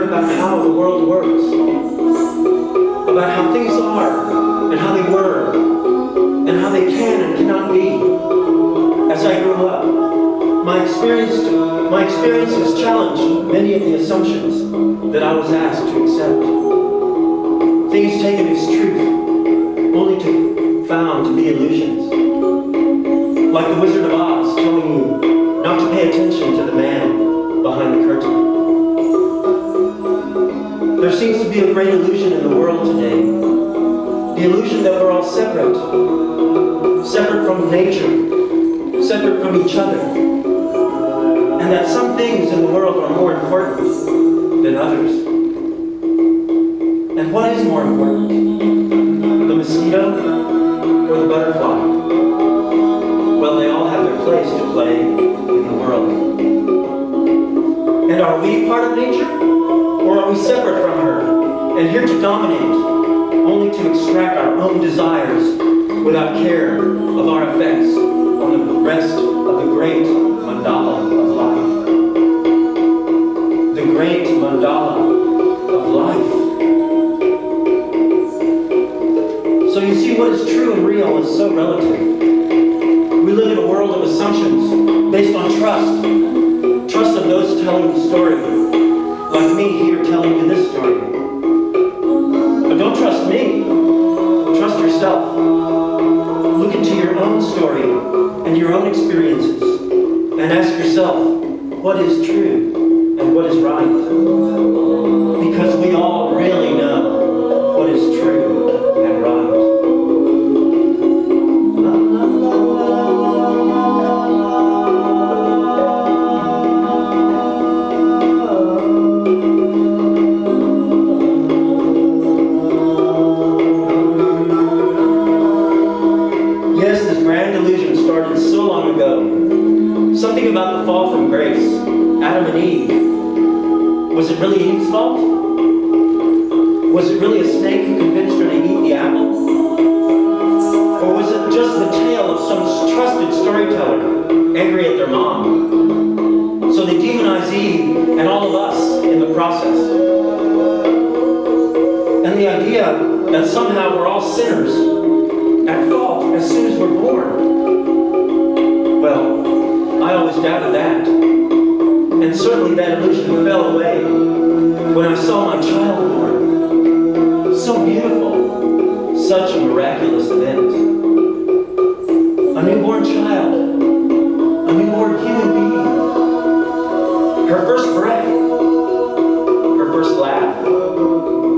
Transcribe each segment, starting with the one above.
learn about how the world works, about how things are, and how they were, and how they can and cannot be. As I grew up, my experiences challenged many of the assumptions that I was asked to accept. Things taken as truth, only to found to be illusions. Like the Wizard of Oz telling you not to pay attention to the man behind the curtain. There seems to be a great illusion in the world today. The illusion that we're all separate. Separate from nature. Separate from each other. And that some things in the world are more important than others. And what is more important? The mosquito or the butterfly? Well, they all have their place to play in the world. And are we part of nature? Or are we separate from her and here to dominate, only to extract our own desires without care of our effects on the rest of the great mandala of life? The great mandala of life. So you see, what is true and real is so relative. We live in a world of assumptions based on trust. Trust of those telling the story. Like me here telling you this story. But don't trust me. Trust yourself. Look into your own story and your own experiences and ask yourself, what is true and what is right? Because we all really know what is true and right. Something about the fall from grace, Adam and Eve. Was it really Eve's fault? Was it really a snake who convinced her to eat the apple? Or was it just the tale of some trusted storyteller angry at their mom? So they demonize Eve and all of us in the process. And the idea that somehow we're all sinners at fault as soon as we're born. Well, I always doubted that. And certainly that illusion fell away when I saw my child born. So beautiful. Such a miraculous event. A newborn child. A newborn human being. Her first breath. Her first laugh.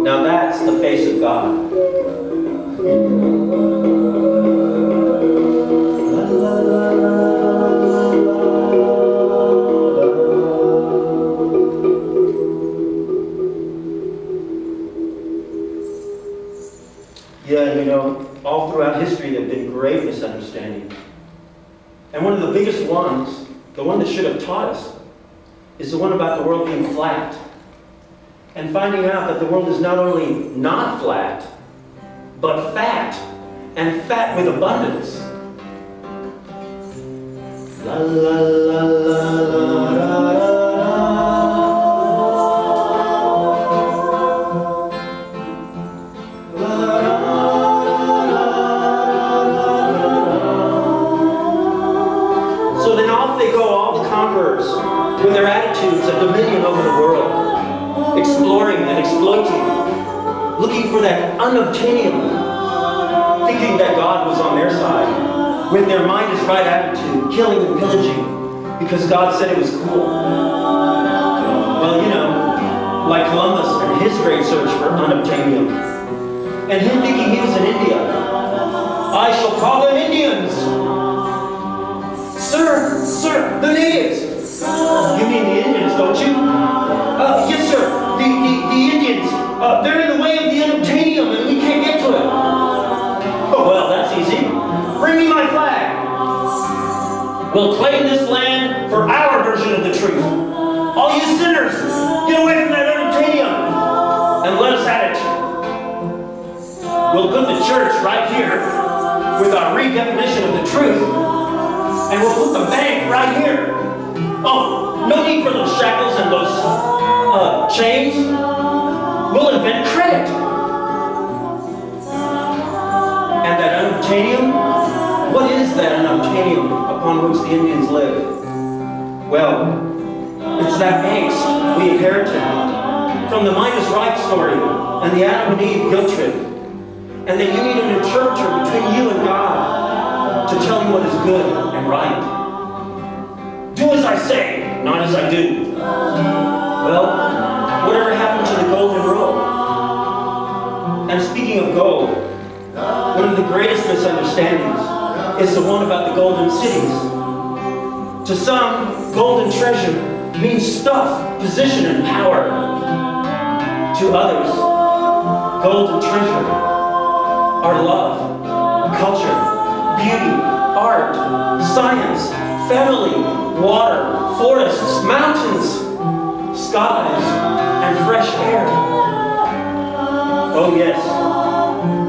Now that's the face of God. Yeah, you know, all throughout history there have been great misunderstandings. And one of the biggest ones, the one that should have taught us, is the one about the world being flat. And finding out that the world is not only not flat, but fat. And fat with abundance. La la la la la la. With their attitudes of dominion over the world, exploring and exploiting, looking for that unobtainium, thinking that God was on their side, with their mind is right attitude, killing and pillaging, because God said it was cool. Well, you know, like Columbus and his great search for unobtainium, and him thinking he was in India. I shall call them Indians. Sir, the natives. You mean the Indians, don't you? Yes, sir. The Indians. They're in the way of the unobtainium and we can't get to it. Oh, well, that's easy. Bring me my flag. We'll claim this land for our version of the truth. All you sinners, get away from that unobtainium and let us at it. We'll put the church right here with our redefinition of the truth, and we'll put the bank right here. Oh, no need for those shackles and those Chains? We'll invent credit. And that unobtainium? What is that unobtainium upon which the Indians live? Well, it's that angst we inherited from the Midas Right story and the Adam and Eve guilt trip. And that you need an interpreter between you and God to tell you what is good and right. Do as I say, not as I do. Well, whatever happened to the golden rule? And speaking of gold, one of the greatest misunderstandings is the one about the golden cities. To some, golden treasure means stuff, position, and power. To others, golden treasure are love, culture, beauty, art, science, family, water, forests, mountains, skies, and fresh air. Oh yes,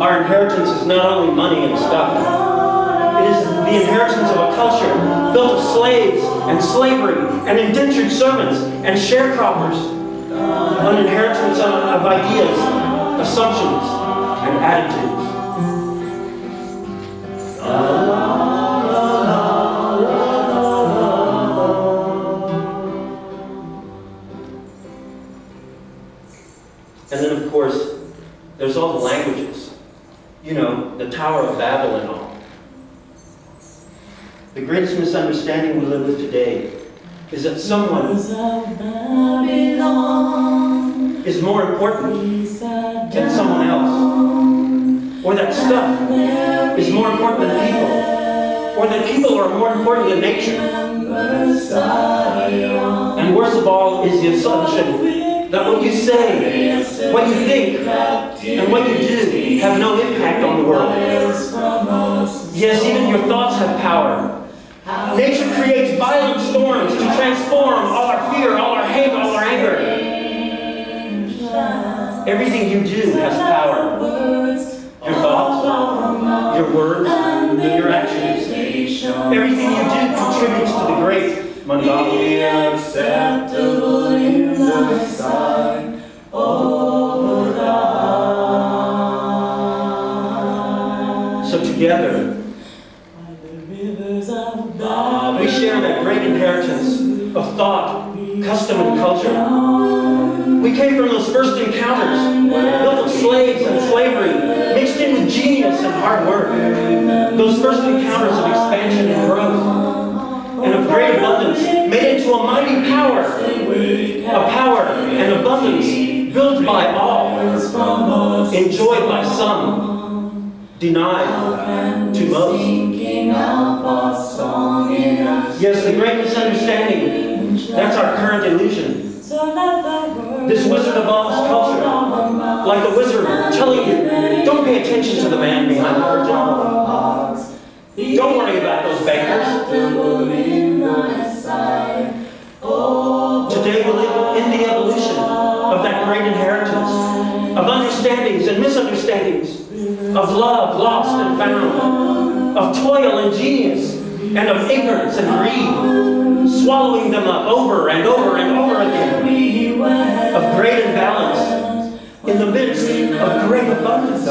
our inheritance is not only money and stuff. It is the inheritance of a culture built of slaves and slavery and indentured servants and sharecroppers. An inheritance of ideas, assumptions, and attitudes. And then, of course, there's all the languages. You know, the Tower of Babel and all. The greatest misunderstanding we live with today is that someone is more important than someone else. Or that stuff is more important than people. Or that people are more important than nature. And worst of all is the assumption that what you say, what you think, and what you do have no impact on the world. Yes, even your thoughts have power. Nature creates violent storms to transform all our fear, all our hate, all our anger. Everything you do has power. Your thoughts, your words, your actions. Everything you do contributes to the great mandala. So together, we share that great inheritance of thought, custom, and culture. We came from those first encounters, built of slaves and slavery, mixed in with genius and hard work. Those first encounters of expansion and growth, and of great abundance, made into a mighty power. A power and abundance built by all, enjoyed by some, denied to most. Yes, the great misunderstanding, that's our current illusion. This Wizard of Oz culture, like a wizard telling you, don't pay attention to the man behind the curtain. Don't worry about those bankers. Today we live in the evolution of that great inheritance, of understandings and misunderstandings, of love lost and found, of toil and genius, and of ignorance and greed, swallowing them up over and over and over again, of great imbalance in the midst of great abundance.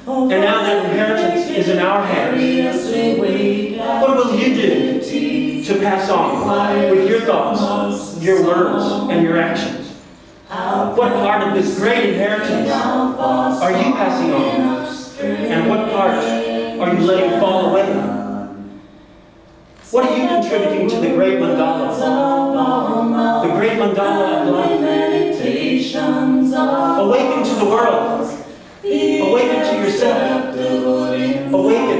And now that inheritance is in our hands, what will you do to pass on with your thoughts, your words, and your actions? What part of this great inheritance are you passing on? And what part are you letting fall away? What are you contributing to the great mandala? The great mandala of life. Awaken to the world. Awaken to yourself. Awaken.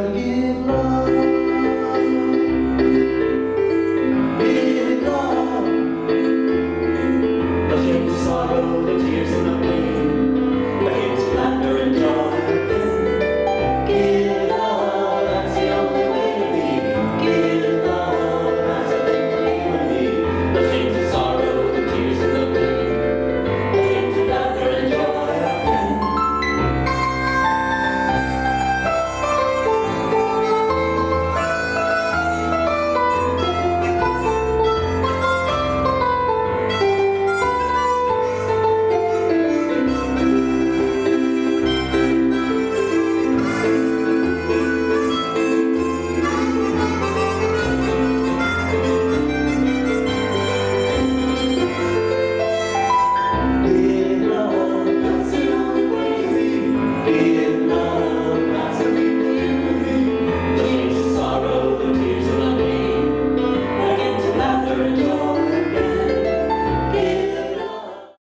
gotta give love.